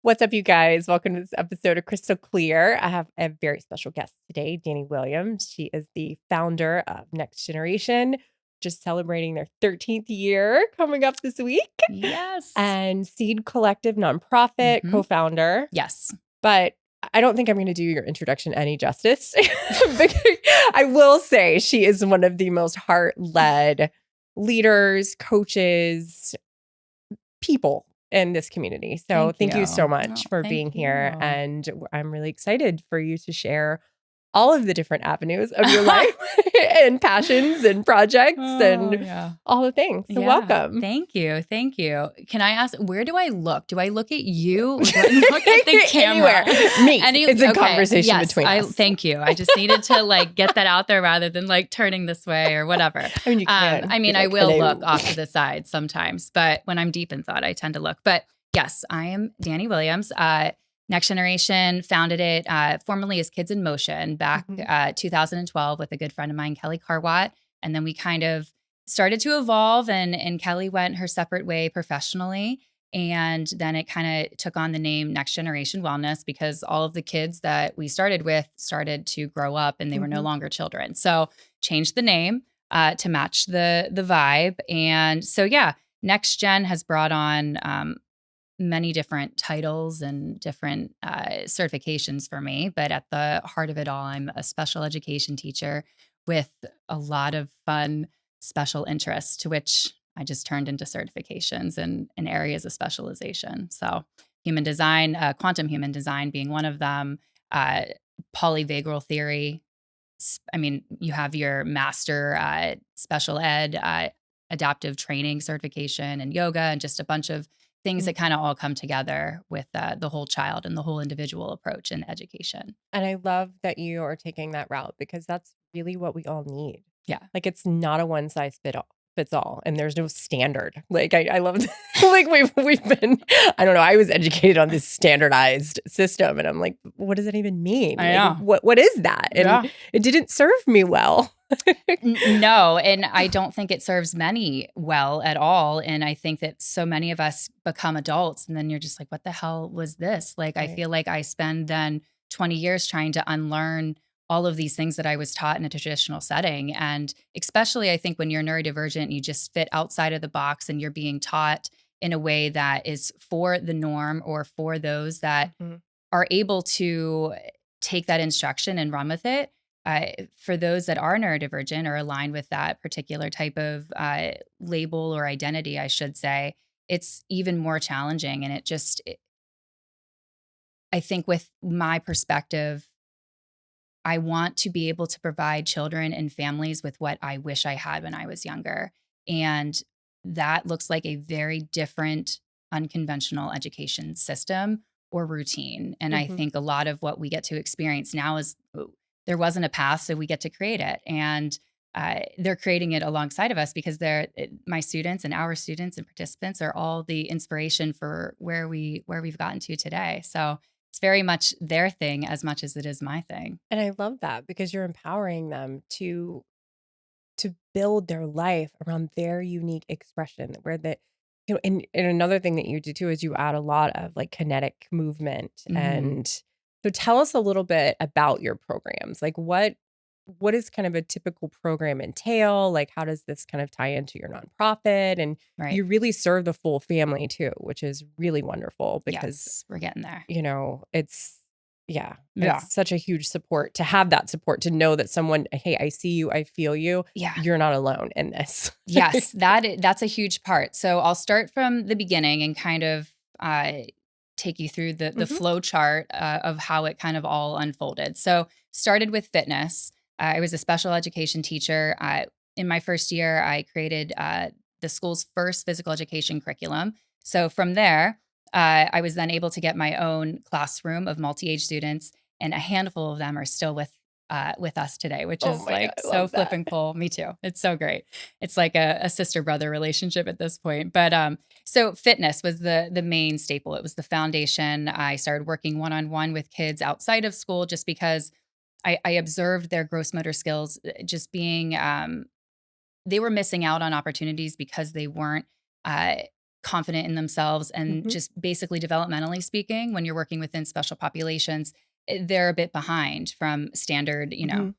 What's up, you guys? Welcome to this episode of Crystal Clear. I have a very special guest today, Dani Williams. She is the founder of Next Generation, just celebrating their 13th year coming up this week. Yes. And Seed Collective nonprofit co-founder. Yes. But I don't think I'm going to do your introduction any justice. I will say she is one of the most heart-led leaders, coaches, people in this community. So thank you so much for being here. And I'm really excited for you to share all of the different avenues of your life and passions and projects and all the things. So welcome. Thank you. Thank you. Can I ask, where do I look? Do I look at you or do I look at the camera? Me. It's a conversation between us. Thank you. I just needed to get that out there rather than turning this way or whatever. I mean, you can. I will look off to the side sometimes, but when I'm deep in thought, I tend to look. But yes, I am Dani Williams. Next Generation founded it formerly as Kids in Motion back 2012 with a good friend of mine, Kelly Carwatt. And then we kind of started to evolve and Kelly went her separate way professionally. And then it kind of took on the name Next Generation Wellness because all of the kids that we started with started to grow up and they were no longer children. So changed the name to match the vibe. And so, Next Gen has brought on many different titles and different certifications for me. But at the heart of it all, I'm a special education teacher with a lot of fun special interests to which I just turned into certifications in areas of specialization. So human design, quantum human design being one of them, polyvagal theory. I mean, you have your master special ed, adaptive training certification and yoga and just a bunch of things that kind of all come together with the whole child and the whole individual approach in education. And I love that you are taking that route because that's really what we all need. Yeah. It's not a one size fits all and there's no standard. I love we've been, I don't know, I was educated on this standardized system and I'm like, what does it even mean? I know. What is that? And it didn't serve me well. No, and I don't think it serves many well at all. And I think that so many of us become adults and then you're just like, what the hell was this? I feel like I spend then 20 years trying to unlearn all of these things that I was taught in a traditional setting. And especially I think when you're neurodivergent, you just fit outside of the box and you're being taught in a way that is for the norm or for those that are able to take that instruction and run with it. For those that are neurodivergent or aligned with that particular type of label or identity, I should say, it's even more challenging. And I think with my perspective, I want to be able to provide children and families with what I wish I had when I was younger. And that looks like a very different, unconventional education system or routine. And I think a lot of what we get to experience now is there wasn't a path, so we get to create it. And they're creating it alongside of us because my students and our students and participants are all the inspiration for where we've gotten to today. So it's very much their thing as much as it is my thing. And I love that because you're empowering them to build their life around their unique expression where and another thing that you do too is you add a lot of kinetic movement. And so tell us a little bit about your programs. What is kind of a typical program entail? How does this kind of tie into your nonprofit? And you really serve the full family too, which is really wonderful because we're getting there. It's such a huge support to have that support, to know that someone, hey, I see you, I feel you. Yeah. You're not alone in this. Yes, that's a huge part. So I'll start from the beginning and kind of take you through the flow chart of how it kind of all unfolded. So started with fitness. I was a special education teacher. In my first year, I created the school's first physical education curriculum. So from there, I was then able to get my own classroom of multi-age students, and a handful of them are still with us today, which is so flipping cool. Me too. It's so great. It's like a sister-brother relationship at this point. But so fitness was the main staple. It was the foundation. I started working one-on-one with kids outside of school just because I observed their gross motor skills just being, they were missing out on opportunities because they weren't confident in themselves, and Mhm. just basically developmentally speaking, when you're working within special populations, they're a bit behind from standard, Mhm.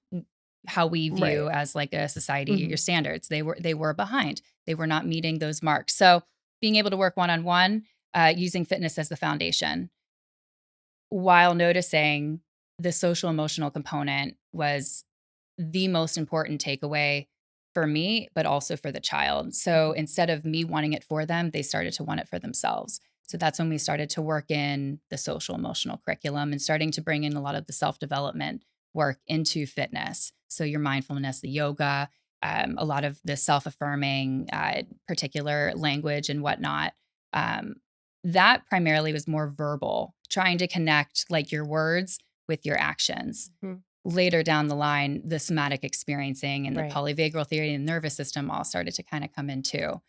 how we Right. view as like a society, your Mhm. standards. They were behind. They were not meeting those marks. So being able to work one on one, using fitness as the foundation, while noticing the social emotional component was the most important takeaway for me, but also for the child. So Mhm. instead of me wanting it for them, they started to want it for themselves. So that's when we started to work in the social emotional curriculum and starting to bring in a lot of the self development work into fitness. So your mindfulness, the yoga, a lot of the self affirming, particular language and whatnot. Um, that primarily was more verbal, trying to connect like your words with your actions. Mhm. Later down the line, the somatic experiencing and the Right. polyvagal theory and nervous system all started to kind of come in too.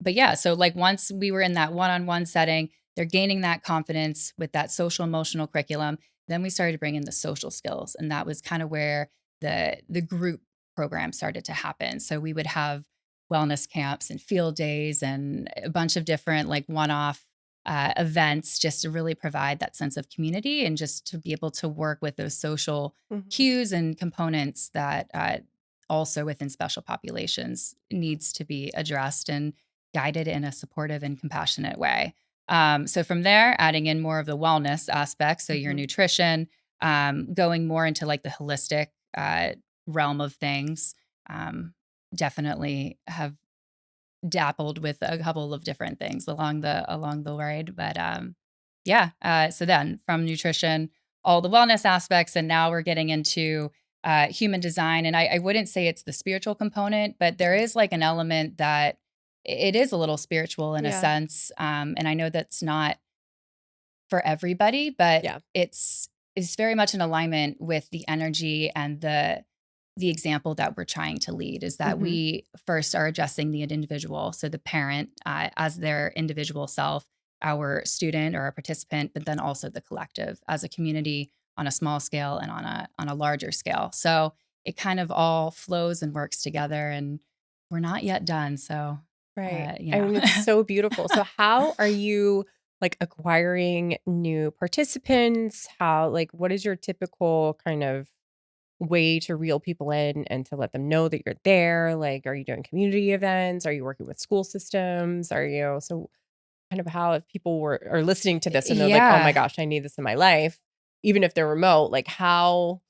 But yeah, so like once we were in that one-on-one setting, they're gaining that confidence with that social emotional curriculum. Then we started to bring in the social skills, and that was kind of where the group program started to happen. So we would have wellness camps and field days and a bunch of different like one-off events, just to really provide that sense of community and just to be able to work with those social Mhm. cues and components that also within special populations needs to be addressed and guided in a supportive and compassionate way. So from there, adding in more of the wellness aspect, so your Mhm. nutrition, going more into like the holistic realm of things. Um, Definitely have dabbled with a couple of different things along the ride, but, yeah, so then from nutrition, all the wellness aspects, and now we're getting into, human design, and I wouldn't say it's the spiritual component, but there Mhm. is, like, an element that it is a little spiritual in a Yeah. sense, and I know that's not for everybody, but Yeah. it's very much in alignment with the energy and the example that we're trying to lead is that Mhm. we first are addressing the individual, so the parent as their individual self, our student or our participant, but then also the collective as a community on a small scale and on a larger scale. So it kind of all flows and works together, and we're not yet done. So, Right. you I know. mean, it's so beautiful. So how are you, like, acquiring new participants? How like, what is your typical kind of way to reel people in and to let them know that you're there? Like, are you doing community events? Are you working with school systems? Are you so kind of how if people are listening to this and they're like, "Oh my Yeah. gosh, I need this in my life," even if they're remote, like, how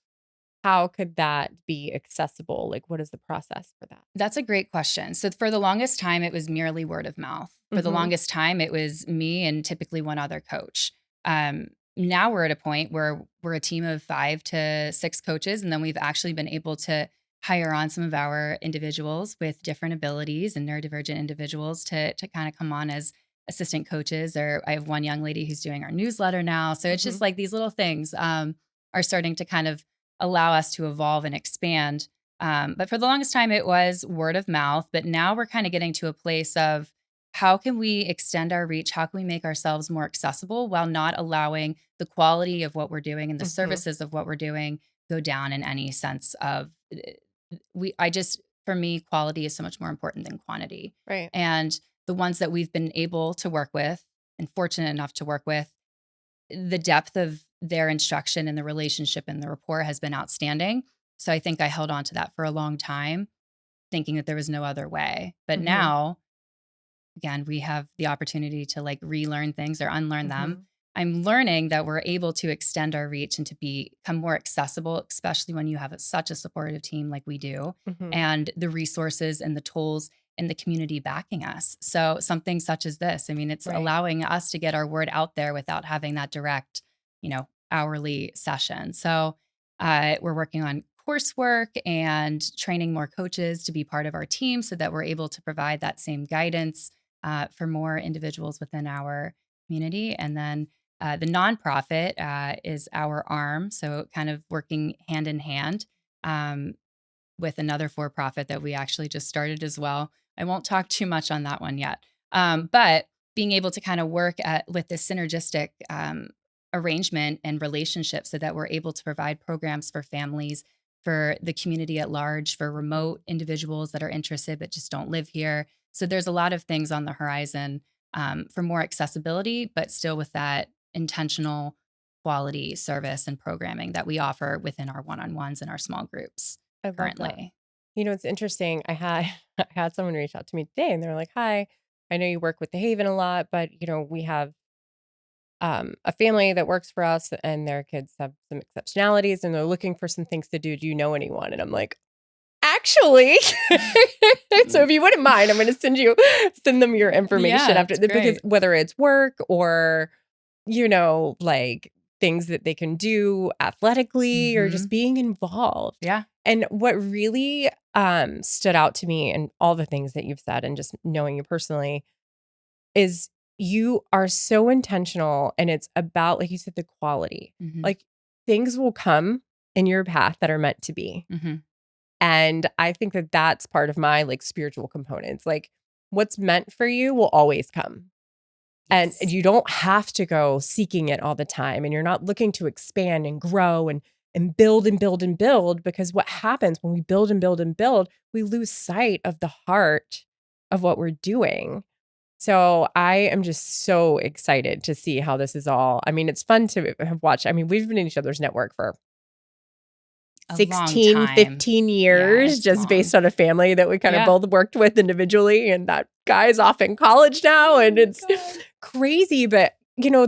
could that be accessible? Like, what is the process for that? That's a great question. So for the longest time, it was merely word of mouth. For the Mhm. longest time, it was me and typically one other coach. Now we're at a point where we're a team of 5 to 6 coaches, and then we've actually been able to hire on some of our individuals with different abilities and neurodivergent individuals to kind of come on as assistant coaches. Or I have one young lady who's doing our newsletter now. So it's just Mhm. like these little things are starting to kind of allow us to evolve and expand, but for the longest time, it was word of mouth. But now we're kind of getting to a place of how can we extend our reach? How can we make ourselves more accessible while not allowing the quality of what we're doing and the Mhm. services of what we're doing go down in any sense of for me, quality is so much more important than quantity. Right. And the ones that we've been able to work with and fortunate enough to work with, the depth of their instruction and the relationship and the rapport has been outstanding. So I think I held on to that for a long time, thinking that there was no other way. But Mhm. now, again, we have the opportunity to like relearn things or unlearn them. Mhm. I'm learning that we're able to extend our reach and to become more accessible, especially when you have such a supportive team like we do, Mhm. and the resources and the tools and the community backing us. So something such as this, I mean, it's Right. allowing us to get our word out there without having that direct, hourly session. So we're working on coursework and training more coaches to be part of our team so that we're able to provide that same guidance for more individuals within our community. And then the nonprofit is our arm, so kind of working hand in hand um, with another for profit that we actually just started as well. I won't talk too much on that one yet, but being able to kind of work with this synergistic arrangement and relationship so that we're able to provide programs for families, for the community at large, for Mhm. remote individuals that are interested but just don't live here, So there's a lot of things on the horizon for more accessibility, but still with that intentional quality service and programming that we offer within our one-on-ones and our small groups I love that. currently. It's interesting. I had someone reach out to me today and they're like, "Hi, I know you work with the Haven a lot, but we have a family that works for us and their kids have some exceptionalities and they're looking for some things to do. Do you know anyone?" And I'm like, "Actually." So if you wouldn't mind, I'm going to send them your information Yeah, after it's because great. whether it's work or like things that they can do athletically or just Hmm. being involved. Yeah. And what really stood out to me and all the things that you've said and just knowing you personally is you are so intentional and it's about, like you said, the quality. Hmm. Like things will come in your path that are meant to be. Hmm. And I think that that's part of my like spiritual components. Like what's meant for you will always come. And Yes. you don't have to go seeking it all the time, and you're not looking to expand and grow and build and build and build, because what happens when we build and build and build, we lose sight of the heart of what we're doing. So I am just so excited to see how this is all. I mean, it's fun to have watched. I mean, we've been in each other's network for A long 16, time. 15 Yeah, years it's just long. based on a family that we kind of Yeah. both worked with individually, and that guy's off in college now, Oh and my it's God. crazy, but,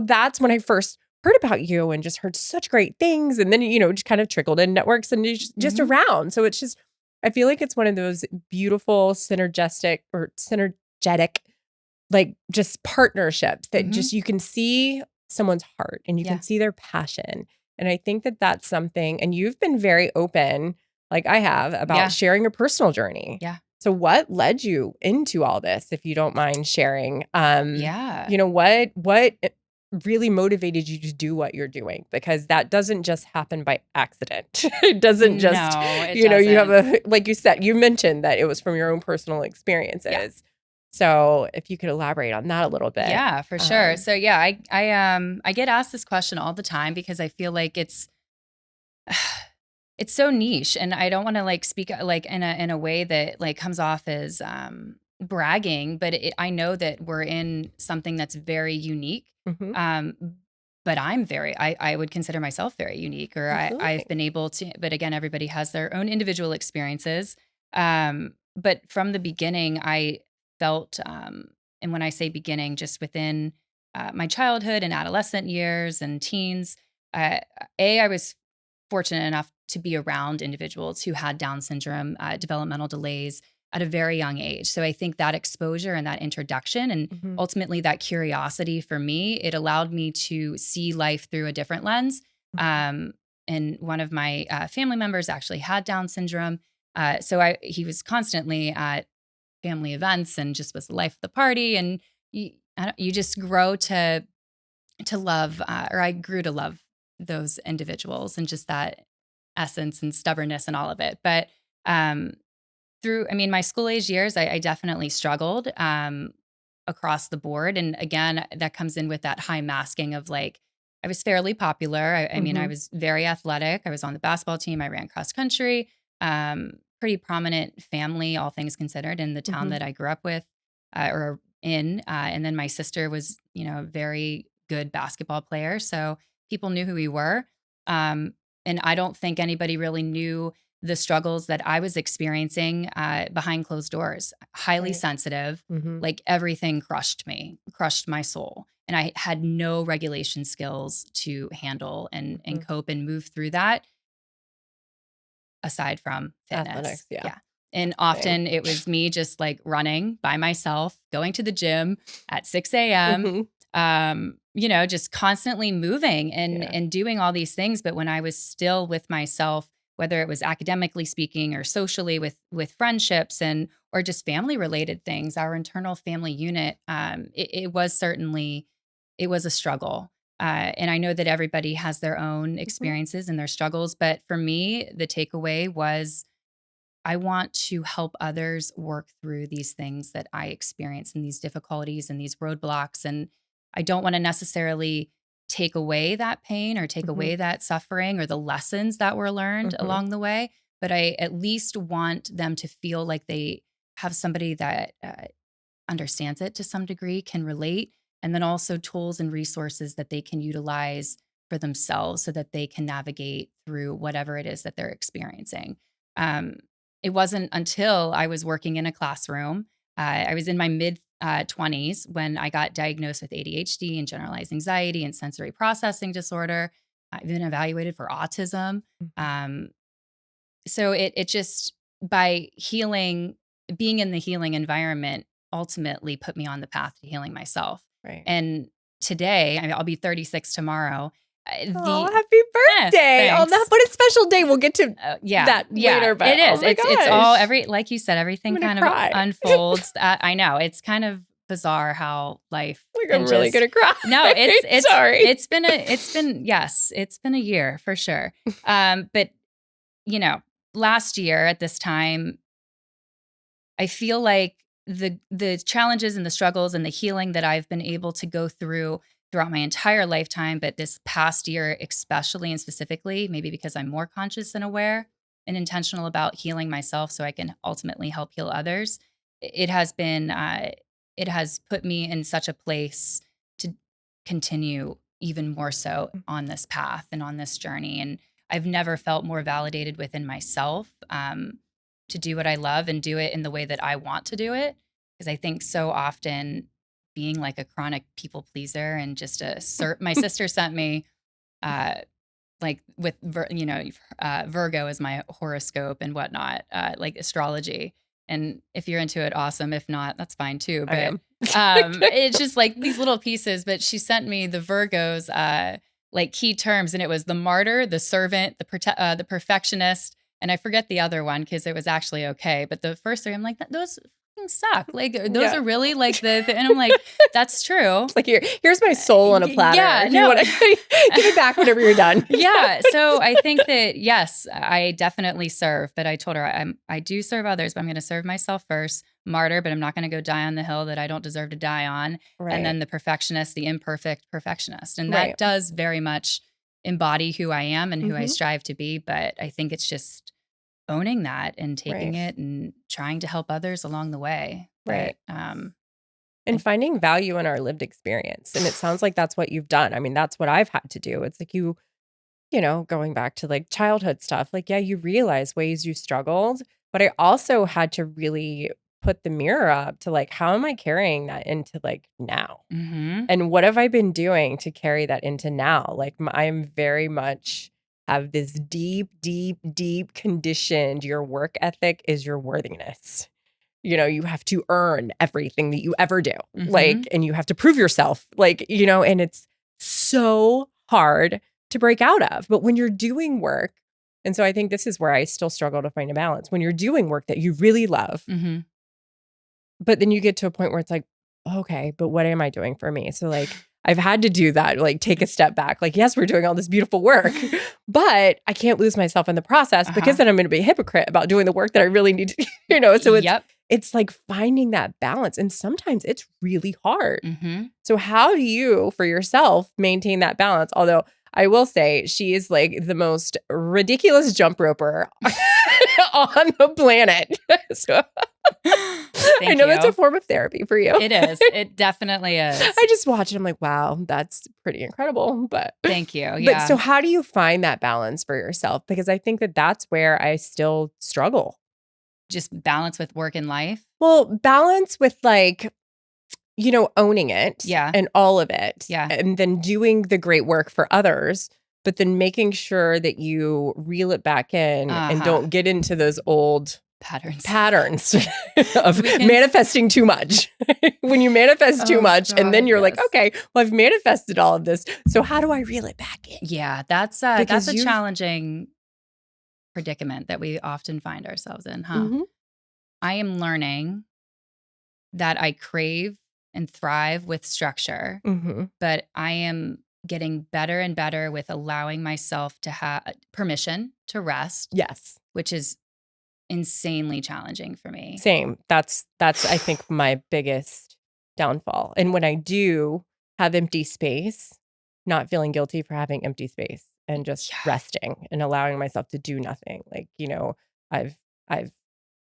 that's when I first heard about you and just heard such great things, and then, just kind of trickled in networks and just Hmm. around, so it's just I feel like it's one of those beautiful synergetic, like, just partnerships that Hmm. just you can see someone's heart and you can Yeah. see their passion, and I think that that's something and you've been very open, like I have, about Yeah. sharing your personal journey. Yeah. So what led you into all this, if you don't mind sharing? Yeah. What really motivated you to do what you're doing? Because that doesn't just happen by accident. It doesn't just, No, it you have doesn't. like you said, you mentioned that it was from your own personal Yeah. experiences. So if you could elaborate on that a little bit. Yeah, for sure. Um, So yeah, I get asked this question all the time because I feel like it's so niche, and I don't want to like speak like in a way that like comes off as bragging, but I know that we're in something that's very unique. mhm, Um but I would consider myself very unique, or I've absolutely. been able to, but again, everybody has their own individual experiences. But from the beginning, I felt, and when I say beginning, just within my childhood and adolescent years and teens, uh, I was fortunate enough to be around individuals who had Down syndrome, developmental delays at a very young age. So I think that exposure and that introduction and Mhm, ultimately that curiosity for me, it allowed me to see life through a different lens. mhm. Um, and one of my family members actually had Down syndrome. He was constantly at family events and just was the life of the party. And you just grow to love, or I grew to love those individuals and just that essence and stubbornness and all of it. But um, I mean, my school age years, I definitely struggled across the board. And again, that comes in with that high masking of like, I was fairly popular. I mean, I Mhm, was very athletic. I was on the basketball team. I ran cross country. Pretty prominent family, all things considered, in the town mhm. that I grew up with or in. And then my sister was, a very good basketball player. So people knew who we were. Um, and I don't think anybody really knew the struggles that I was experiencing behind closed doors. Highly Right. sensitive, Mhm, like everything crushed me, crushed my soul. And I had no regulation skills to handle and mhm. cope and move through that aside from fitness. Athletics, yeah, Yeah. And same. often it was me just like running by myself, going to the gym at 6 a.m., Mhm, just constantly moving and yeah. doing all these things. But when I was still with myself, whether it was academically speaking or socially with friendships and or just family related things, our internal family unit, it was a struggle. And I know that everybody has their own Mhm, experiences and their struggles. But for me, the takeaway was I want to help others work through these things that I experience and these difficulties and these roadblocks. And I don't want to necessarily take away that pain or take mhm, away that suffering or the lessons that were learned mhm. along the way. But I at least want them to feel like they have somebody that understands it to some degree, can relate, and then also tools and resources that they can utilize for themselves so that they can navigate through whatever it is that they're experiencing. Um, it wasn't until I was working in a classroom, I was in my mid 20s when I got diagnosed with ADHD and generalized anxiety and sensory processing disorder. I've been evaluated for autism. Mhm. Um, so it just, by healing, being in the healing environment ultimately put me on the path to healing myself. Right. And today, I mean, I'll be 36 tomorrow. Oh, The happy birthday. Oh, that Thanks. what a special day. We'll get to Yeah, that yeah, later, but it oh is. my It's all gosh. like you said, I'm everything gonna kind of cry. unfolds. I know it's kind of bizarre how life Like can I'm really just. gonna cry. No, Sorry. it's been a year for sure. But you know, last year at this time, I feel like the challenges and the struggles and the healing that I've been able to go through throughout my entire lifetime, but this past year especially and specifically, maybe because I'm more conscious and aware and intentional about healing myself so I can ultimately help heal others. It has been it has put me in such a place to continue even more so on this path and on this journey. And I've never felt more validated within myself. To do what I love and do it in the way that I want to do it. Because I think so often being like a chronic people pleaser and just my sister sent me, uh, like with, Virgo is my horoscope and whatnot, like astrology. And if you're into it, awesome. If not, that's fine too. I But am. it's just like these little pieces. But she sent me the Virgos, like key terms, and it was the martyr, the servant, the perfectionist, and I forget the other one because it was actually okay. But the first three, I'm like, those fucking suck. Like those Yeah. are really like and I'm like, that's true. Like here's my soul on a platter. Yeah, If you no. want to give it back whenever you're done. Yeah. So I think that, yes, I definitely serve, but I told her I do serve others, but I'm going to serve myself first. Martyr, but I'm not going to go die on the hill that I don't deserve to die on. And Right. then the perfectionist, the imperfect perfectionist. And Right. that does very much embody who I am and who I Mhm. strive to be. But I think it's just owning that and taking Right. it and trying to help others along the way. Right. But And finding value in our lived experience. And it sounds like that's what you've done. I mean, that's what I've had to do. It's like going back to like childhood stuff, like, yeah, you realize ways you struggled, but I also had to really put the mirror up to like, how am I carrying that into like now? mhm. And what have I been doing to carry that into now? Like, I am very much have this deep, deep, deep conditioned your work ethic is your worthiness. You have to earn everything that you ever do. Like, Mhm. and you have to prove yourself. Like, and it's so hard to break out of. But when you're doing work, and so I think this is where I still struggle to find a balance. When you're doing work that you really love, Mhm. but then you get to a point where it's like, okay, but what am I doing for me? So like I've had to do that, like take a step back. Like, yes, we're doing all this beautiful work, but I can't lose myself in the process because Uh-huh. then I'm going to be a hypocrite about doing the work that I really need to, so Yep. it's like finding that balance. And sometimes it's really hard. Mhm. So how do you for yourself maintain that balance? Although I will say she is like the most ridiculous jump roper on the planet. So I Thank know that's a you. form of therapy for you. It is. It definitely is. I just watch it. I'm like, wow, that's pretty incredible. But Thank you. so Yeah. how do you find that balance for yourself? Because I think that that's where I still struggle. Just balance with work and life. Well, balance with like, owning it Yeah. and all of it, Yeah. and then doing the great work for others, but then making sure that you reel it back in and Uh-huh. don't get into those old Patterns. of We can manifesting too much. When you manifest too Oh much and then God, you're like, yes. okay, well, I've manifested all of this. So how do I reel it back in? Yeah, that's Because a you've challenging predicament that we often find ourselves in, huh? Mhm, I am learning that I crave and thrive with structure, mhm. but I am getting better and better with allowing myself to have permission to rest, Yes, which is insanely challenging for me. same. That's I think my biggest downfall. And when I do have empty space, not feeling guilty for having empty space and just Yeah. resting and allowing myself to do nothing. Like, I've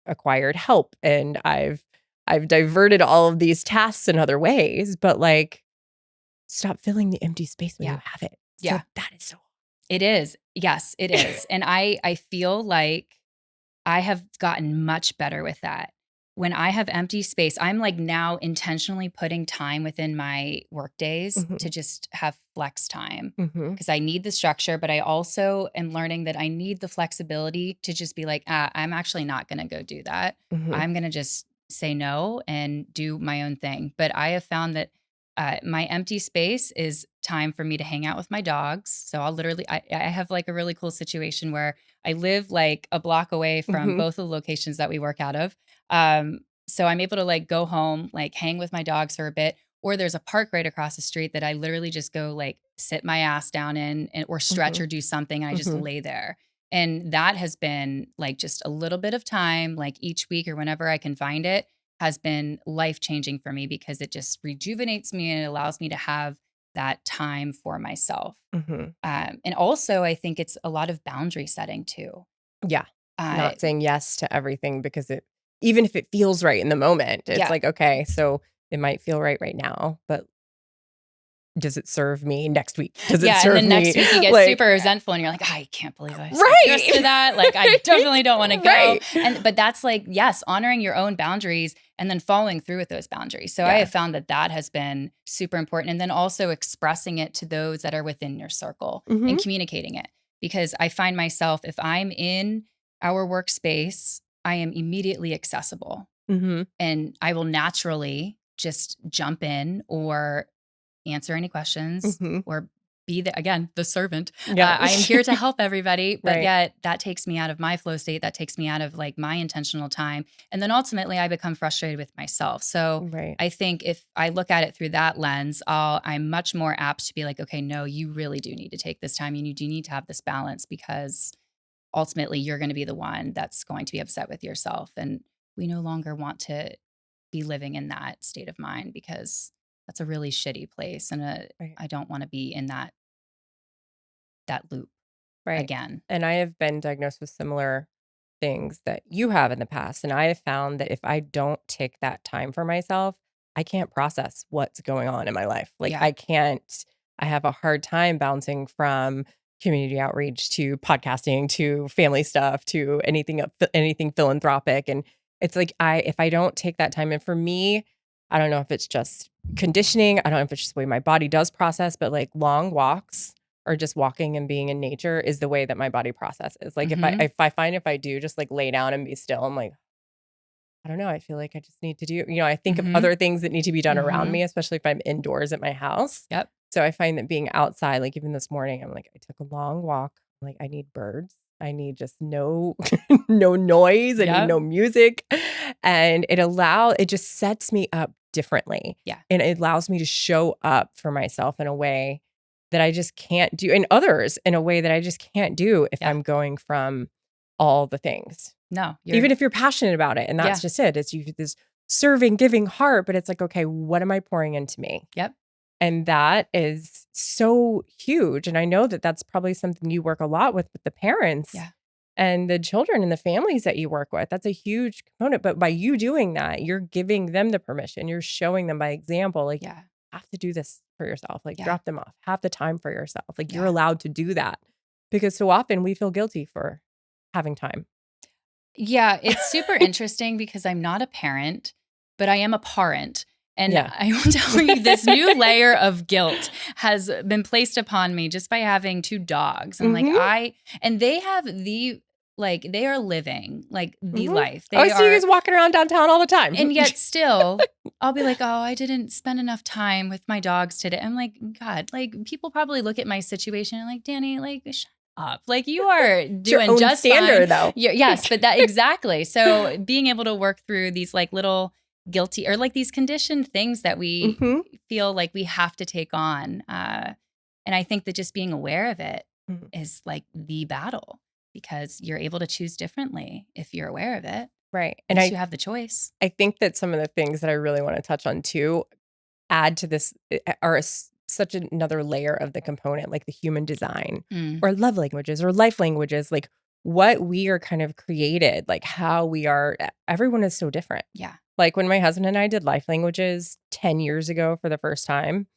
acquired help and I've I've diverted all of these tasks in other ways, but like stop filling the empty space when you have it. So Yeah. that is so It is. Yes, it is. And I feel like I have gotten much better with that. When I have empty space, I'm like now intentionally putting time within my work days to just have flex time because I need the structure, but I also am learning that I need the flexibility to just be like, I'm actually not going to go do that. I'm going to just say no and do my own thing. But I have found that my empty space is time for me to hang out with my dogs. So I'll literally, I have like a really cool situation where I live like a block away from both of the locations that we work out of. So I'm able to like go home, like hang with my dogs for a bit, or there's a park right across the street that I literally just go like sit my ass down in and, or stretch or do something. And I just lay there. And that has been like just a little bit of time, like each week or whenever I can find it, has been life-changing for me because it just rejuvenates me and it allows me to have that time for myself. And also I think it's a lot of boundary setting too. Yeah. Not saying yes to everything because even if it feels right in the moment, it's like, okay, so it might feel right now, but does it serve me next week? Does it serve me? And then next week you get like, super resentful and you're like, I can't believe I said yes to that. Like, I definitely don't want to go. But that's like, yes, honoring your own boundaries and then following through with those boundaries. So I have found that has been super important. And then also expressing it to those that are within your circle and communicating it. Because I find myself, if I'm in our workspace, I am immediately accessible. And I will naturally just jump in or answer any questions or be the servant. I am here to help everybody, but yet that takes me out of my flow state. That takes me out of like my intentional time. And then ultimately I become frustrated with myself. So I think if I look at it through that lens, I'm much more apt to be like, okay, no, you really do need to take this time. You do need to have this balance because ultimately you're going to be the one that's going to be upset with yourself. And we no longer want to be living in that state of mind because that's a really shitty place. And I don't want to be in that loop again. And I have been diagnosed with similar things that you have in the past. And I have found that if I don't take that time for myself, I can't process what's going on in my life. Like I have a hard time bouncing from community outreach to podcasting to family stuff to anything philanthropic. And it's like if I don't take that time, and for me, I don't know if it's just conditioning. I don't know if it's just the way my body does process, but like long walks or just walking and being in nature is the way that my body processes. Like if I do just like lay down and be still, I'm like, I don't know. I feel like I just need to do, I think of other things that need to be done around me, especially if I'm indoors at my house. So I find that being outside, like even this morning, I'm like, I took a long walk. I'm like, I need birds. I need just no noise. I need no music. And it just sets me up differently. And it allows me to show up for myself in a way that I just can't do, and others in a way that I just can't do if I'm going from all the things. No. Even if you're passionate about it. And that's just it. It's this serving, giving heart, but it's like, okay, what am I pouring into me? And that is so huge. And I know that that's probably something you work a lot with the parents and the children and the families that you work with. That's a huge component. But by you doing that, you're giving them the permission. You're showing them by example, like, you have to do this for yourself. Like, drop them off. Have the time for yourself. Like, you're allowed to do that. Because so often we feel guilty for having time. Yeah, it's super interesting because I'm not a parent, but I am a parent. And I will tell you, this new layer of guilt has been placed upon me just by having 2 dogs. And and they have they are living like the life. I see you guys walking around downtown all the time. And yet still, I'll be like, oh, I didn't spend enough time with my dogs today. I'm like, God, like people probably look at my situation and like, Dani, like, shut up. Like you are doing your own just standard, fine. Though. Yes, but that exactly. So being able to work through these like little guilty or like these conditioned things that we feel like we have to take on. And I think that just being aware of it is like the battle because you're able to choose differently if you're aware of it. Right. And you have the choice. I think that some of the things that I really want to touch on too add to this are such another layer of the component, like the human design or love languages or life languages. Like what we are kind of created, like how we are, everyone is so different. Yeah. Like when my husband and I did life languages 10 years ago for the first time,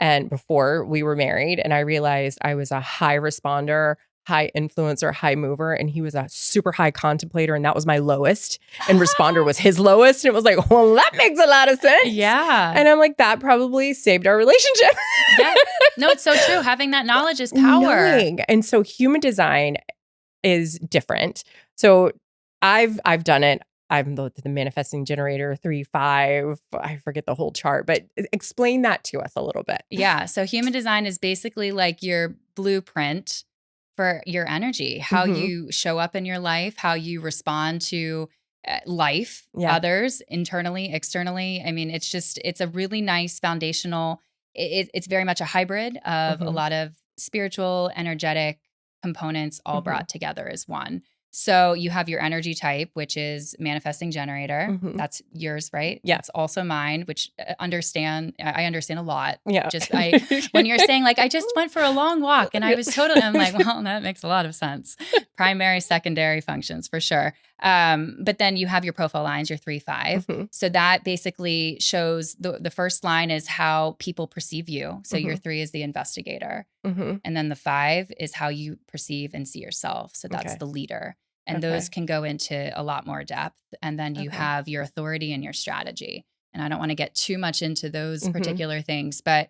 and before we were married, and I realized I was a high responder, high influencer, high mover, and he was a super high contemplator, and that was my lowest, and responder was his lowest. And it was like, well, that makes a lot of sense. Yeah. And I'm like, that probably saved our relationship. Yeah. No, it's so true. Having that knowledge is power. Knowing. And so human design is different. So I've done it. I'm the manifesting generator 3-5. I forget the whole chart, but explain that to us a little bit. Yeah. So human design is basically like your blueprint for your energy, how you show up in your life, how you respond to life, others, internally, externally. I mean, it's a really nice foundational, it's very much a hybrid of a lot of spiritual, energetic components all brought together as one. So you have your energy type, which is manifesting generator. That's yours, right? Yeah. It's also mine, which I understand a lot. Yeah. When you're saying like, I just went for a long walk and I was totally, I'm like, well, that makes a lot of sense. Primary, secondary functions for sure. But then you have your profile lines, your 3-5. So that basically shows the first line is how people perceive you. So your 3 is the investigator. And then the 5 is how you perceive and see yourself. So that's the leader. And those can go into a lot more depth. And then you have your authority and your strategy. And I don't want to get too much into those particular things, but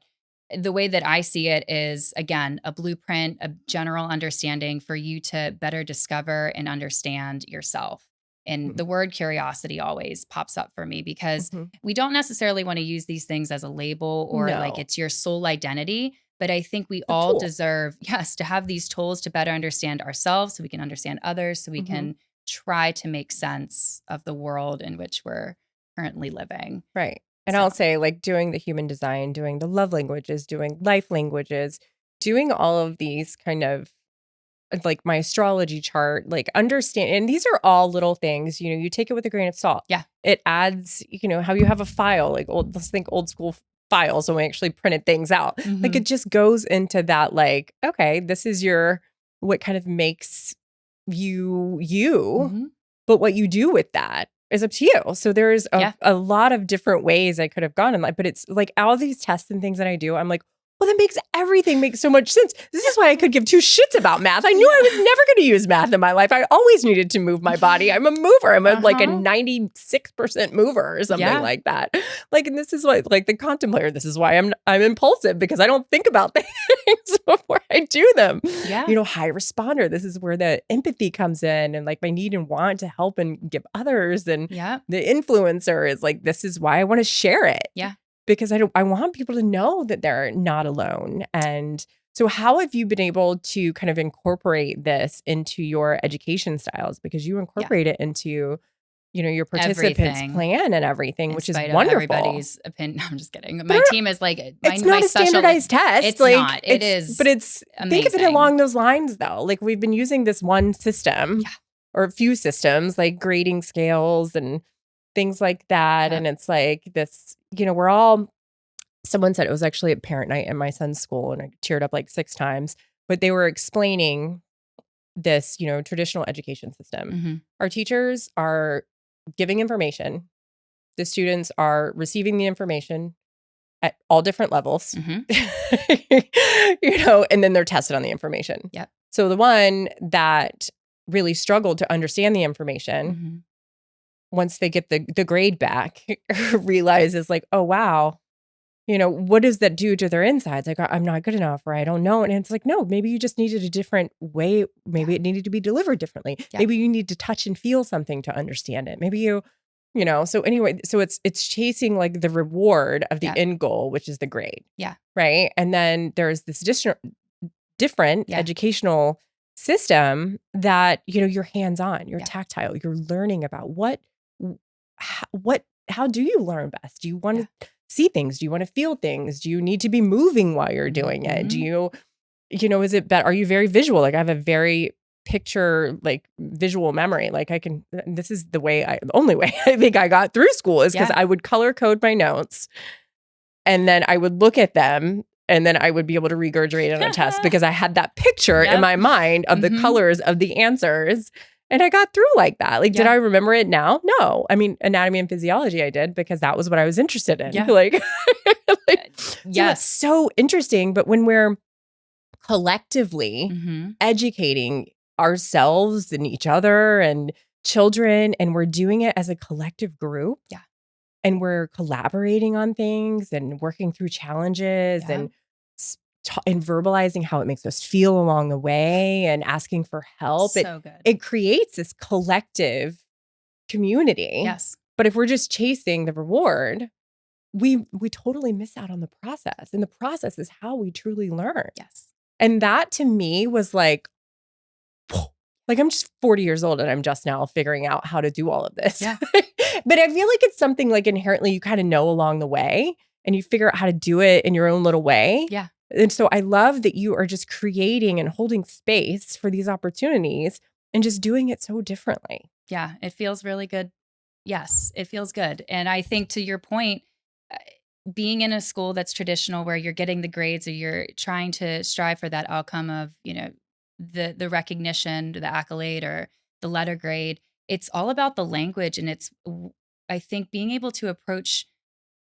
the way that I see it is, again, a blueprint, a general understanding for you to better discover and understand yourself. And the word curiosity always pops up for me because we don't necessarily want to use these things as a label or like it's your sole identity. But I think we all deserve, to have these tools to better understand ourselves so we can understand others, so we can try to make sense of the world in which we're currently living. Right. And I'll say, like, doing the human design, doing the love languages, doing life languages, doing all of these kind of like my astrology chart, like understand. And these are all little things, you take it with a grain of salt. Yeah. It adds, how you have a file, like let's think old school files when we actually printed things out. Like it just goes into that, like, okay, this is what kind of makes you, but what you do with that is up to you. So there's a lot of different ways I could have gone in life, but it's like all these tests and things that I do, I'm like, well, that makes everything make so much sense. This is why I could give 2 shits about math. I knew I was never going to use math in my life. I always needed to move my body. I'm a mover. I'm like a 96% mover or something like that. Like, and this is why, like the contemplator, this is why I'm impulsive, because I don't think about things before I do them. Yeah. High responder. This is where the empathy comes in, and like my need and want to help and give others. And the influencer is like, this is why I want to share it. Yeah. Because I want people to know that they're not alone. And so how have you been able to kind of incorporate this into your education styles? Because you incorporate it into, your participants' plan and everything, which is wonderful. Everybody's opinion. I'm just kidding. My team is like, it's not a standardized test. It's like, not. It is. But it's amazing. Think of it along those lines, though. Like we've been using this one system or a few systems, like grading scales and things like that. And it's like this, we're all, someone said it was actually at parent night in my son's school, and I cheered up like 6 times, but they were explaining this, traditional education system. Our teachers are giving information. The students are receiving the information at all different levels, and then they're tested on the information. Yep. So the one that really struggled to understand the information, once they get the grade back, realizes like, oh, wow, what does that do to their insides? Like, I'm not good enough, or I don't know. And it's like, no, maybe you just needed a different way. Maybe it needed to be delivered differently. Yeah. Maybe you need to touch and feel something to understand it. Maybe so anyway, so it's chasing like the reward of the end goal, which is the grade. Yeah. Right. And then there's this different educational system that, you're hands-on, you're tactile, you're learning about how do you learn best? Do you want to see things? Do you want to feel things? Do you need to be moving while you're doing it? Do you, is it better? Are you very visual? Like I have a very visual memory. Like this is the only way I think I got through school is because I would color code my notes, and then I would look at them and then I would be able to regurgitate on a test because I had that picture in Yep. my mind of the colors of the answers. And I got through like that. Like, did I remember it now? No. I mean, anatomy and physiology I did because that was what I was interested in. Yeah. Like, yes. it's so interesting. But when we're collectively educating ourselves and each other and children, and we're doing it as a collective group. Yeah. And we're collaborating on things and working through challenges and verbalizing how it makes us feel along the way and asking for help. So good. It creates this collective community. Yes. But if we're just chasing the reward, we totally miss out on the process. And the process is how we truly learn. Yes. And that to me was like I'm just 40 years old and I'm just now figuring out how to do all of this. Yeah. But I feel like it's something like inherently you kind of know along the way and you figure out how to do it in your own little way. Yeah. And so I love that you are just creating and holding space for these opportunities and just doing it so differently. Yeah, it feels really good. Yes, it feels good. And I think to your point, being in a school that's traditional where you're getting the grades or you're trying to strive for that outcome of, the recognition, the accolade or the letter grade, it's all about the language. And I think being able to approach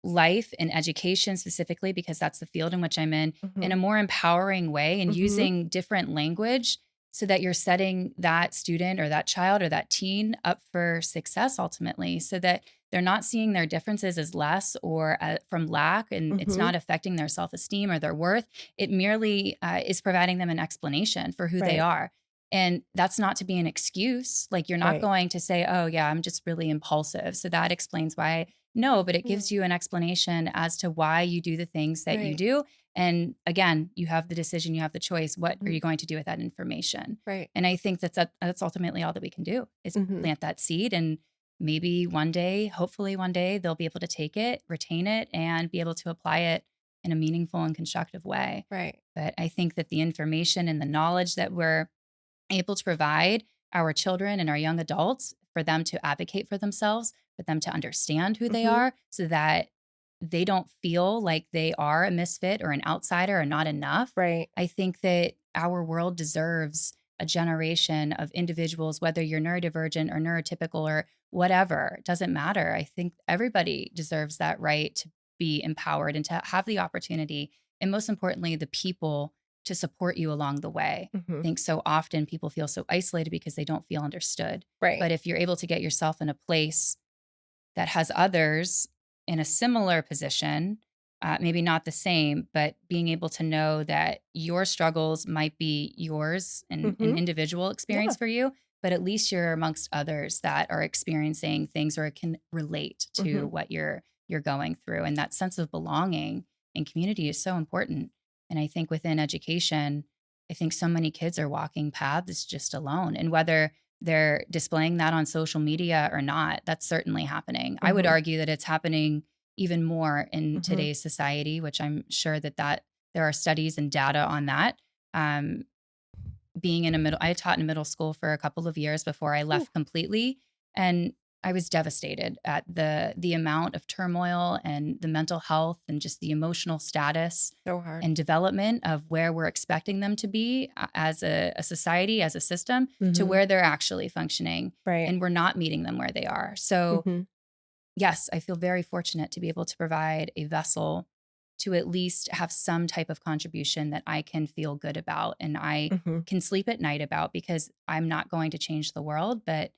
life and education specifically, because that's the field in which I'm in a more empowering way and using different language so that you're setting that student or that child or that teen up for success ultimately, so that they're not seeing their differences as less or from lack, and it's not affecting their self-esteem or their worth. It merely is providing them an explanation for who they are. And that's not to be an excuse. Like, you're not going to say, oh yeah, I'm just really impulsive, so that explains why. No, but it gives you an explanation as to why you do the things that you do. And again, you have the decision, you have the choice. What are you going to do with that information? Right. And I think that's ultimately all that we can do is plant that seed. And maybe one day, hopefully one day, they'll be able to take it, retain it, and be able to apply it in a meaningful and constructive way. Right. But I think that the information and the knowledge that we're able to provide our children and our young adults, for them to advocate for themselves, for them to understand who they are, so that they don't feel like they are a misfit or an outsider or not enough. Right. I think that our world deserves a generation of individuals, whether you're neurodivergent or neurotypical or whatever, it doesn't matter. I think everybody deserves that right to be empowered and to have the opportunity, and most importantly, the people to support you along the way. I think so often people feel so isolated because they don't feel understood. Right. But if you're able to get yourself in a place that has others in a similar position, maybe not the same, but being able to know that your struggles might be yours and an individual experience for you, but at least you're amongst others that are experiencing things or can relate to what you're going through. And that sense of belonging and community is so important. And I think within education, I think so many kids are walking paths just alone. And whether they're displaying that on social media or not, that's certainly happening. I would argue that it's happening even more in today's society, which I'm sure that there are studies and data on that. Being in I taught in middle school for a couple of years before I left completely. And I was devastated at the amount of turmoil and the mental health and just the emotional status and development of where we're expecting them to be as a society, as a system, to where they're actually functioning. Right. And we're not meeting them where they are. So yes, I feel very fortunate to be able to provide a vessel to at least have some type of contribution that I can feel good about and I can sleep at night about, because I'm not going to change the world, but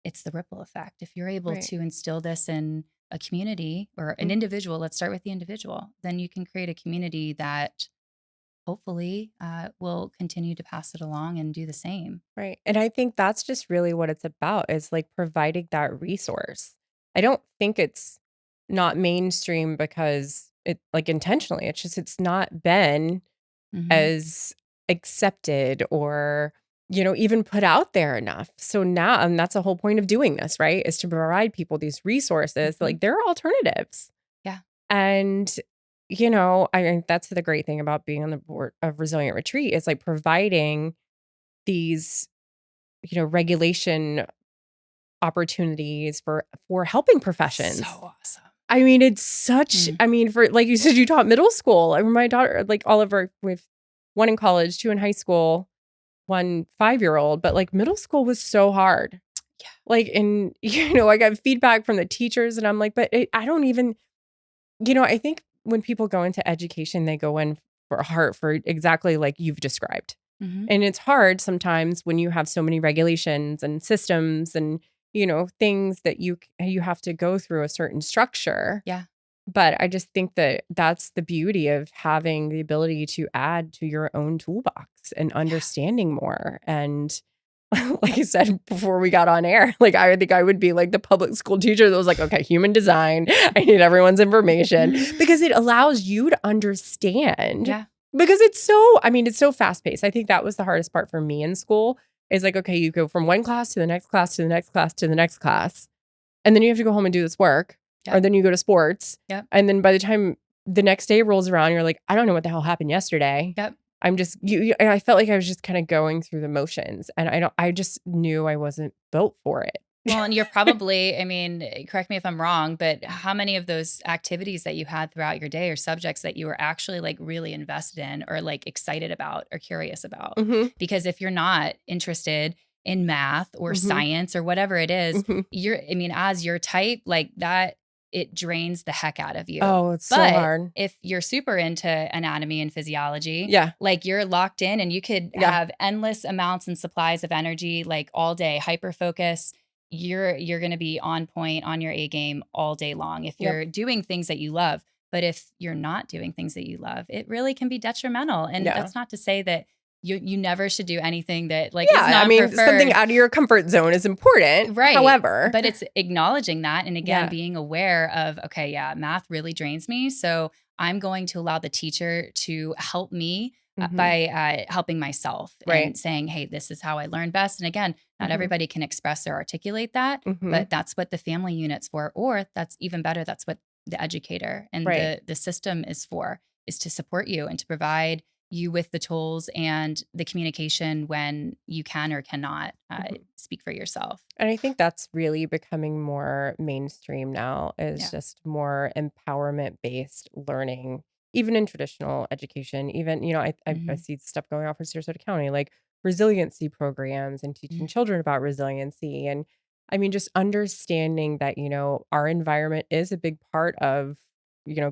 it's the ripple effect. If you're able to instill this in a community or an individual, let's start with the individual, then you can create a community that hopefully will continue to pass it along and do the same. Right. And I think that's just really what it's about, is like providing that resource. I don't think it's not mainstream because it, like, intentionally, it's just, it's not been as accepted or, even put out there enough. So now, and that's the whole point of doing this, right? Is to provide people these resources. Like, there are alternatives. Yeah. And, I mean, that's the great thing about being on the board of Resilient Retreat, is like providing these, regulation opportunities for helping professions. So awesome. I mean, it's such, Mm. I mean, for like you said, you taught middle school. I remember my daughter, like all of our, with one in college, two in high school, one 5-year-old, but like middle school was so hard. Yeah. Like, and I got feedback from the teachers and I'm like, but I don't even, I think when people go into education, they go in for a heart for exactly like you've described. Mm-hmm. And it's hard sometimes when you have so many regulations and systems and, things that you have to go through a certain structure. Yeah. But I just think that that's the beauty of having the ability to add to your own toolbox and understanding more. And like I said before we got on air, like I think I would be like the public school teacher that was like, okay, human design. I need everyone's information because it allows you to understand. Yeah. Because it's so fast paced. I think that was the hardest part for me in school is like, okay, you go from one class to the next class to the next class to the next class. And then you have to go home and do this work. Yep. Or then you go to sports. Yep. And then by the time the next day rolls around, you're like, I don't know what the hell happened yesterday. Yep. I'm just I felt like I was just kind of going through the motions and I just knew I wasn't built for it. Well, and you're probably, I mean, correct me if I'm wrong, but how many of those activities that you had throughout your day or subjects that you were actually like really invested in or like excited about or curious about? Mm-hmm. Because if you're not interested in math or Mm-hmm. science or whatever it is, Mm-hmm. as your type, like that, it drains the heck out of you. Oh, it's so But hard. if you're super into anatomy and physiology, Yeah. like you're locked in and you could Yeah. have endless amounts and supplies of energy, like all day, hyper focus. You're going to be on point on your A game all day long if you're doing things that you love. But if you're not doing things that you love, it really can be detrimental. And Yeah. that's not to say that you never should do anything that like Yeah, is not I mean, preferred. something out of your comfort zone is important. Right. However, But it's acknowledging that. And again, Yeah. being aware of, okay, yeah, math really drains me. So I'm going to allow the teacher to help me Mhm. by helping myself Right. and saying, hey, this is how I learn best. And again, not Mhm. everybody can express or articulate that, Mhm. but that's what the family unit's for. Or that's even better. That's what the educator and Right. the system is for, is to support you and to provide you with the tools and the communication when you can or cannot Mhm. speak for yourself. And I think that's really becoming more mainstream now is Yeah. just more empowerment based learning, even in traditional education. Even, I Mhm. see stuff going on for Sarasota County, like resiliency programs and teaching Mm. children about resiliency. And I mean, just understanding that, our environment is a big part of,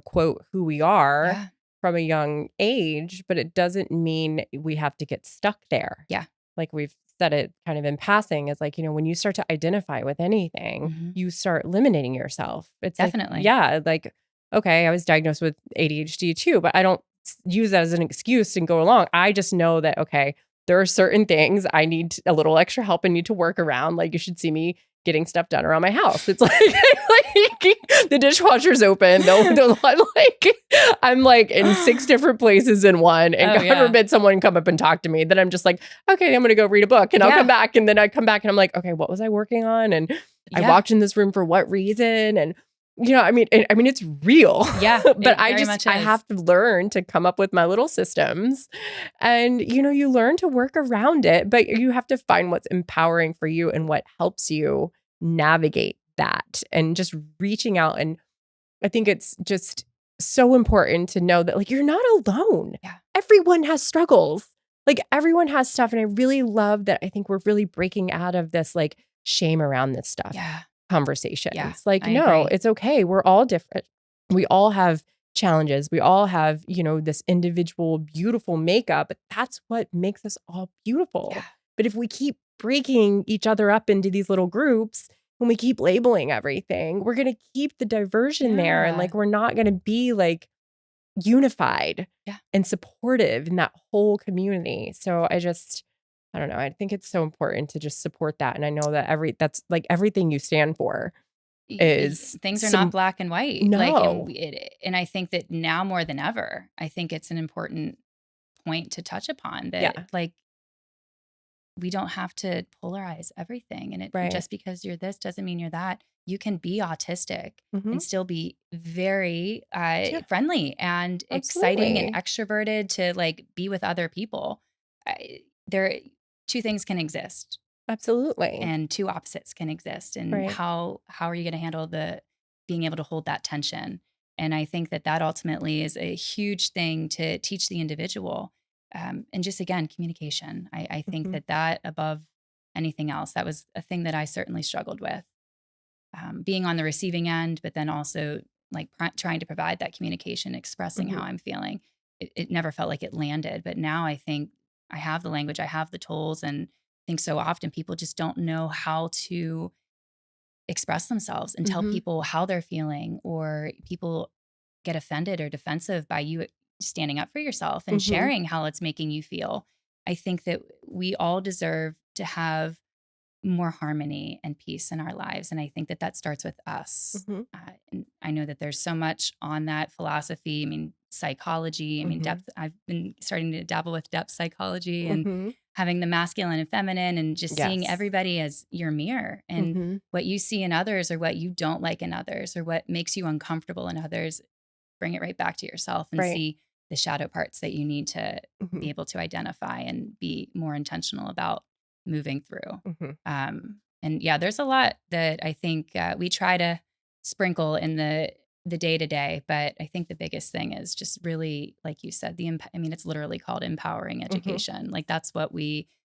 quote, who we are Yeah. from a young age, but it doesn't mean we have to get stuck there. Yeah. Like we've said it kind of in passing is like, when you start to identify with anything, Mhm. you start limiting yourself. It's Definitely. like, yeah, like, okay, I was diagnosed with ADHD too, but I don't use that as an excuse and go along. I just know that, okay, there are certain things I need a little extra help and need to work around. Like you should see me getting stuff done around my house. It's like the dishwasher's open. They'll like I'm like in 6 different places in one. And Oh, God yeah. forbid someone come up and talk to me. Then I'm just like, okay, I'm gonna go read a book and I'll Yeah. come back. And then I come back and I'm like, okay, what was I working on? And I Yeah. walked in this room for what reason? And I mean, it's real. Yeah, But it I very much I is. have to learn to come up with my little systems. And you learn to work around it, but you have to find what's empowering for you and what helps you navigate that and just reaching out. And I think it's just so important to know that like you're not alone. Yeah. Everyone has struggles. Like everyone has stuff. And I really love that I think we're really breaking out of this like shame around this stuff Yeah. conversation. Yeah, It's like, I no, agree. it's okay. We're all different. We all have challenges. We all have, this individual beautiful makeup, but that's what makes us all beautiful. Yeah. But if we keep breaking each other up into these little groups and we keep labeling everything, we're going to keep the diversion there. And Yeah. like, we're not going to be like unified Yeah. and supportive in that whole community. So I don't know. I think it's so important to just support that. And I know that that's like everything you stand for is Things are not black and white. Like, no. and I think that now more than ever, I think it's an important point to touch upon that, Yeah. like, we don't have to polarize everything. And Right. just because you're this doesn't mean you're that. You can be autistic Mhm. and still be very Yeah. friendly and exciting and Absolutely. extroverted to like be with other people. There, two things can exist Absolutely. and two opposites can exist. And Right. how are you going to handle the being able to hold that tension. And I think that that ultimately is a huge thing to teach the individual. And just again, communication. I think Mhm. that above anything else, that was a thing that I certainly struggled with. Being on the receiving end, but then also like trying to provide that communication, expressing how Mhm. I'm feeling. It never felt like it landed. But now I think I have the language, I have the tools, and I think so often people just don't know how to express themselves and tell Mhm. people how they're feeling, or people get offended or defensive by you standing up for yourself and Mhm. sharing how it's making you feel. I think that we all deserve to have more harmony and peace in our lives. And I think that that starts with us. Mhm. And I know that there's so much on that philosophy. I mean, psychology, I mean, Mhm. depth. I've been starting to dabble with depth psychology and Mhm. having the masculine and feminine and just seeing Yes. everybody as your mirror, and Mhm. what you see in others or what you don't like in others or what makes you uncomfortable in others, bring it right back to yourself and Right. see the shadow parts that you need to be Mhm. able to identify and be more intentional about moving through. Mhm. And yeah, there's a lot that I think we try to sprinkle in the day to day, but I think the biggest thing is just really, like you said, I mean, it's literally called empowering Mhm. education. Like that's what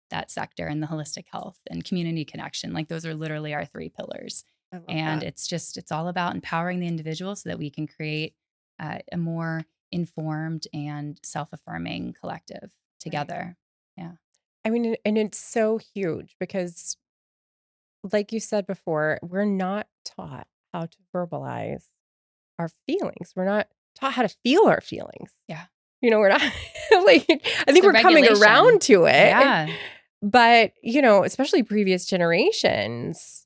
that sector and the holistic health and community connection, like those are literally our three pillars. I love And that. it's all about empowering the individual so that we can create a more informed and self-affirming collective Right. together. Yeah. I mean, and it's so huge because, like you said before, we're not taught how to verbalize our feelings. We're not taught how to feel our feelings. Yeah. We're not like, I It's think the we're coming regulation. around to it. Yeah. But, especially previous generations,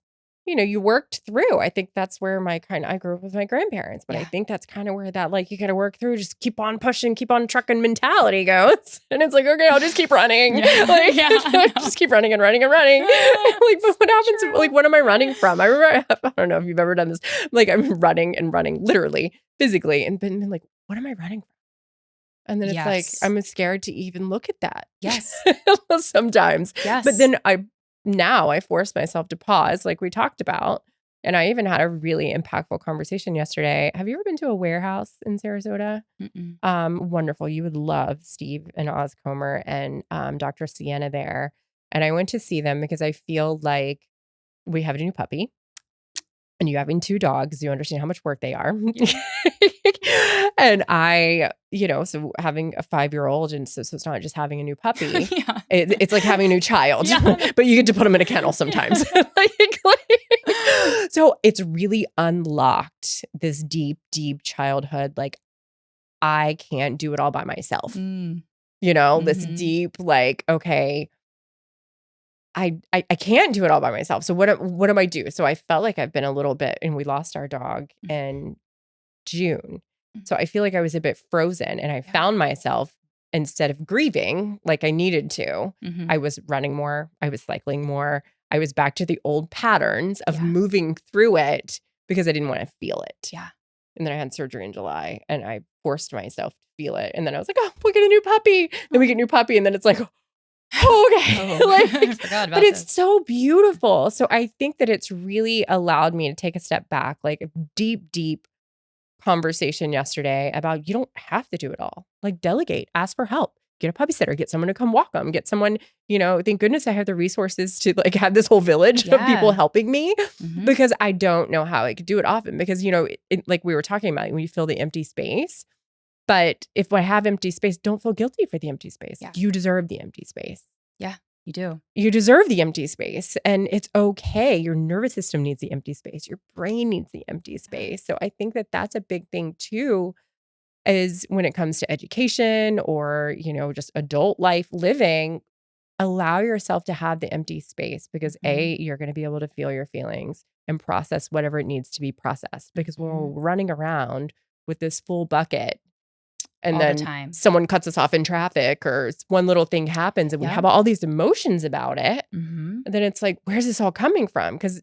you worked through. I think that's where I grew up with my grandparents, but I Yeah. think that's kind of where that, like, you got to work through, just keep on pushing, keep on trucking mentality goes. And it's like, okay, I'll just keep running. Yeah. Like, Yeah. I know. just keep running and running and running. Like, but So what happens? Like, true. what am I running from? I remember, I don't know if you've ever done this. Like, I'm running and running, literally, physically, and been like, what am I running from? And then it's like, Yes. I'm scared to even look at that Yes. sometimes. But Yes. then now I force myself to pause, like we talked about. And I even had a really impactful conversation yesterday. Have you ever been to a warehouse in Sarasota? Mm-mm. Wonderful. You would love Steve and Oz Comer and Dr. Sienna there. And I went to see them because I feel like we have a new puppy. And you having 2 dogs, you understand how much work they are. Yeah. And so having a 5-year-old, and so it's not just having a new puppy, Yeah. it's like having a new child, Yeah. but you get to put them in a kennel sometimes. Yeah. So it's really unlocked this deep, deep childhood, like, I can't do it all by myself. Mm. This Mm-hmm. deep, like, okay, I can't do it all by myself. So what am I do? So I felt like I've been a little bit, and we lost our dog in June. Mm-hmm. So I feel like I was a bit frozen, and I Yeah. found myself, instead of grieving like I needed to, Mm-hmm. I was running more, I was cycling more. I was back to the old patterns of Yeah. moving through it because I didn't want to feel it. Yeah. And then I had surgery in July, and I forced myself to feel it. And then I was like, "Oh, we get a new puppy." Then we get a new puppy, and then it's like, "Oh, okay." Oh, I Like, forgot but about it's this. so beautiful. So I think that it's really allowed me to take a step back, like a deep, deep conversation yesterday about, you don't have to do it all. Like, delegate, ask for help, get a puppy sitter, get someone to come walk them, get someone, thank goodness I have the resources to, like, have this whole village of people Yeah. helping me, Mm-hmm. because I don't know how I could do it often, because, like we were talking about, when you fill the empty space. But if I have empty space, don't feel guilty for the empty space. Yeah. You deserve the empty space. Yeah. You do. You deserve the empty space, and it's okay. Your nervous system needs the empty space. Your brain needs the empty space. So I think that that's a big thing too, is when it comes to education or, just adult life living, allow yourself to have the empty space, because Mm-hmm. you're going to be able to feel your feelings and process whatever it needs to be processed. Because when Mm-hmm. we're running around with this full bucket, and All the then time. someone cuts us off in traffic, or one little thing happens, and we Yeah. have all these emotions about it, Mm-hmm. then it's like, where's this all coming from? Because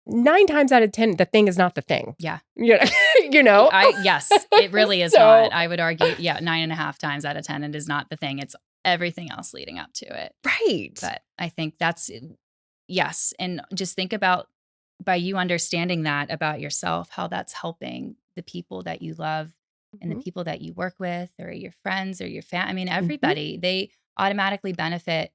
9 times out of 10, the thing is not the thing. Yeah. You know? You know? Yes, it really is So not. I would argue, 9.5 times out of 10, it is not the thing. It's everything else leading up to it. right. But I think that's, yes. And just think about by you understanding that about yourself, how that's helping the people that you love and the Mhm. people that you work with or your friends or your family. I mean, Mhm. everybody, they automatically benefit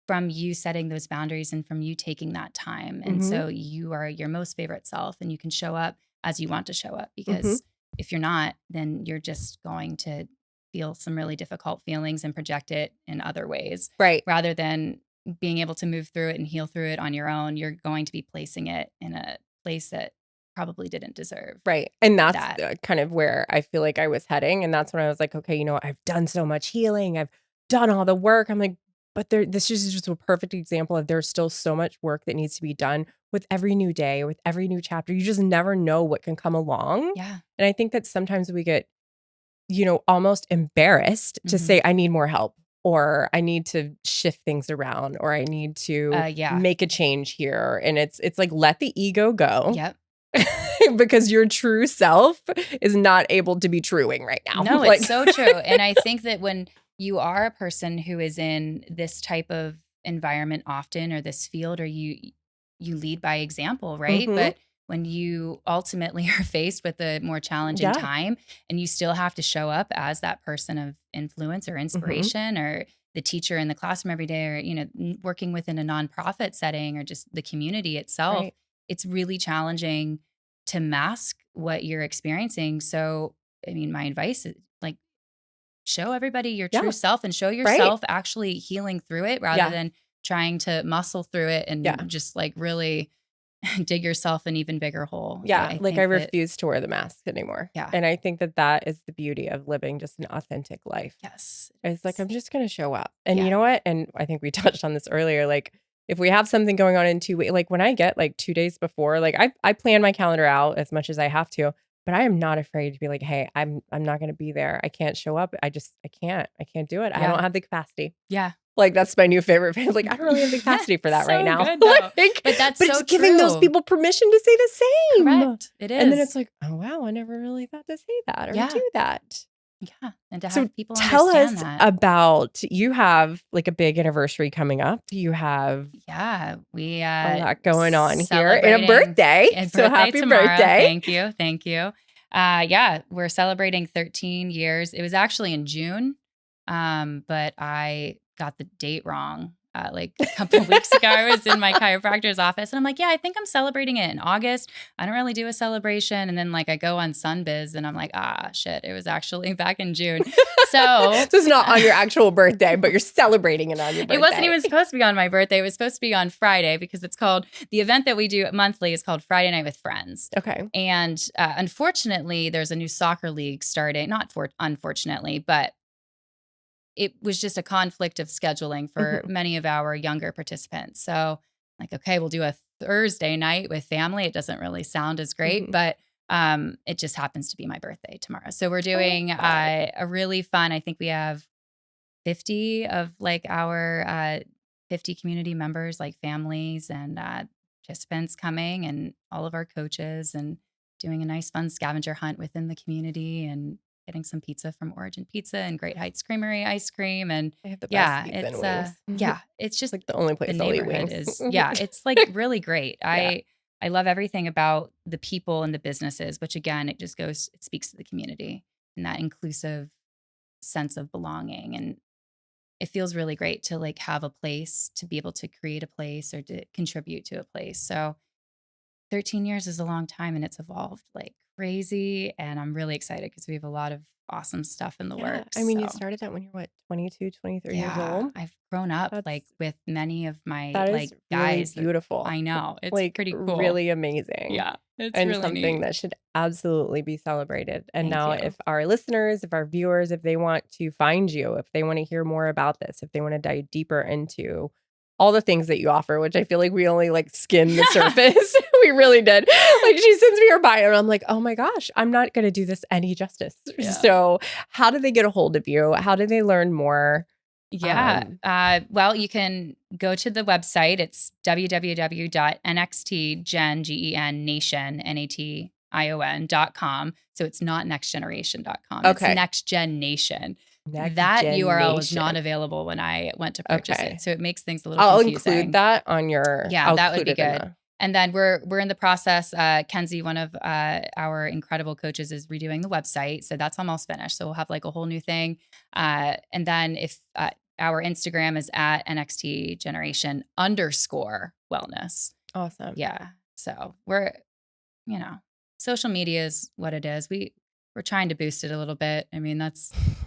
from you setting those boundaries and from you taking that time. And Mhm. so you are your most favorite self and you can show up as you want to show up, Mhm. because if you're not, then you're just going to feel some really difficult feelings and project it in other ways Right. rather than being able to move through it and heal through it on your own. You're going to be placing it in a place that probably didn't deserve Right. And that's that. kind of where I feel like I was heading. And that's when I was like, okay, I've done so much healing. I've done all the work. I'm like, but this is just a perfect example of there's still so much work that needs to be done with every new day, with every new chapter. You just never know what can come along. Yeah. And I think that sometimes we get, almost embarrassed to Hmm. say, I need more help, or I need to shift things around, or I need to Yeah. make a change here. And it's like, let the ego go. Yep. Because your true self is not able to be truing right now. No, Like it's so true. And I think that when you are a person who is in this type of environment often, or this field, or you lead by example, right? Mhm. But when you ultimately are faced with a more challenging Yeah. time and you still have to show up as that person of influence or Mhm. inspiration, or the teacher in the classroom every day, or working within a nonprofit setting, or just the community itself, Right. it's really challenging to mask what you're experiencing. So I mean, my advice is like, show everybody your true Yeah. self and show Right. yourself actually healing through it rather Yeah. than trying to muscle through it Yeah. and just like really dig yourself an even bigger hole. Yeah. I Like, I think that, refuse to wear the mask anymore. yeah, And I think that that is the beauty of living just an authentic life. yes, It's like, it's, I'm just gonna show up. And you yeah, know what? And I think we touched on this earlier, like, if we have something going on in 2 weeks, like, when I get, like, 2 days before, like, I plan my calendar out as much as I have to, but I am not afraid to be like, "Hey, I'm not gonna be there. I can't show up. I can't. I can't do it. I don't yeah, have the capacity." yeah. Like, that's my new favorite phrase, like, I don't really have the capacity for that right So now. good though. Like, But that's but so it's giving those true. people permission to say the same. Correct. It And then it's is. like, "Oh, wow, I never really thought to say that or Yeah. do that." Yeah. And to So have people tell understand us that. about, you have, like, a big anniversary coming up. You have Yeah, we a lot going on here and a celebrating birthday. a So birthday happy tomorrow. birthday. Thank you. Thank you. Yeah, we're celebrating 13 years. It was actually in June, but I got the date wrong. Like a couple of weeks ago, I was in my chiropractor's office and I'm like, yeah, I think I'm celebrating it in August. I don't really do a celebration. And then like I go on Sunbiz and I'm like, ah, shit, it was actually back in June. So So it's not on your actual birthday, but you're celebrating it on your it wasn't birthday. even supposed to be on my birthday. It was supposed to be on Friday because it's called, the event that we do monthly is called Friday Night with Friends. Okay. And unfortunately, there's a new soccer league starting. Not for unfortunately, but it was just a conflict of scheduling for Mhm. many of our younger participants. So, like, okay, we'll do a Thursday night with family. It doesn't really sound as great, Mhm. but it just happens to be my birthday tomorrow. So we're Oh, doing fun. a really fun. I think we have 50 of like our 50 community members, like families and participants coming, and all of our coaches, and doing a nice fun scavenger hunt within the community, and getting some pizza from Origin Pizza and Great Heights Creamery ice cream. And They have the best yeah, pizza and wings. yeah, it's just Like, the only the place I'll eat neighborhood wings. is, yeah, it's like really great. Yeah. I love everything about the people and the businesses, which again, it speaks to the community and that inclusive sense of belonging. And it feels really great to like have a place, to be able to create a place or to contribute to a place. So 13 years is a long time and it's evolved like crazy. And I'm really excited because we have a lot of awesome stuff in the Yeah. works. I mean, you So started that when you're what, 22, 23 years yeah, old? I've grown up That's like with many of my that is like really guys that beautiful. I know. It's Like, pretty cool. really amazing, Yeah, it's and really something neat. that should absolutely be celebrated. And Thank now you. if our listeners, if our viewers, if they want to find you, if they wanna hear more about this, if they wanna dive deeper into all the things that you offer, which I feel like we only, like, skimmed the surface. We really did. Like, she sends me her bio, and I'm like, "Oh my gosh, I'm not gonna do this any justice." Yeah. So, how do they get a hold of you? How do they learn more? Yeah. Um Well, you can go to the website. It's www.nxtgennation.com. So it's not nextgeneration.com. It's Okay. Next Gen Nation. Next That Gen URL was not Nation. available when I went to purchase it. Okay. So it makes things a little I'll include confusing. that on your Yeah, I'll that would include be it in good. the And then we're in the process. Kenzie, one of our incredible coaches, is redoing the website. So that's almost finished. So we'll have like a whole new thing. And then if our Instagram is at NXT Generation _wellness. Awesome. Yeah. So we're, social media is what it is. We're trying to boost it a little bit. I mean,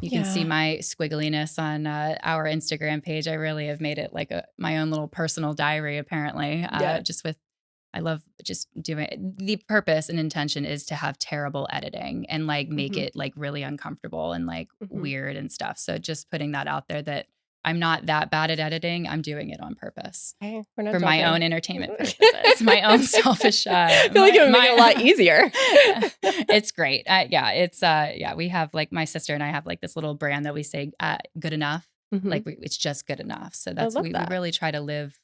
you can see my squiggliness on our Instagram page. I really have made it like my own little personal diary, apparently. I love just doing it. The purpose and intention is to have terrible editing and like make it like really uncomfortable and like weird and stuff. So just putting that out there that I'm not that bad at editing. I'm doing it on purpose for my own entertainment purposes, my own selfish. I feel like it would make it a lot easier. It's great. We have like my sister and I have like this little brand that we say good enough. Like it's just good enough. So we really try to live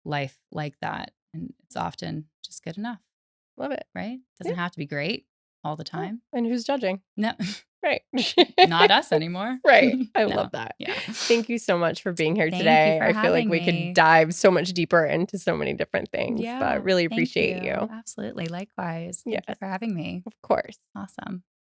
life like that. And it's often just good enough. Love it. Right? Doesn't have to be great all the time. And who's judging? No. Right. Not us anymore. Right. I love that. Yeah. Thank you so much for being here Thank today. you for I feel like having we me. could dive so much deeper into so many different things. Yeah. But I really Thank appreciate you. Absolutely. Likewise. Thank you for having me. Of course. Awesome.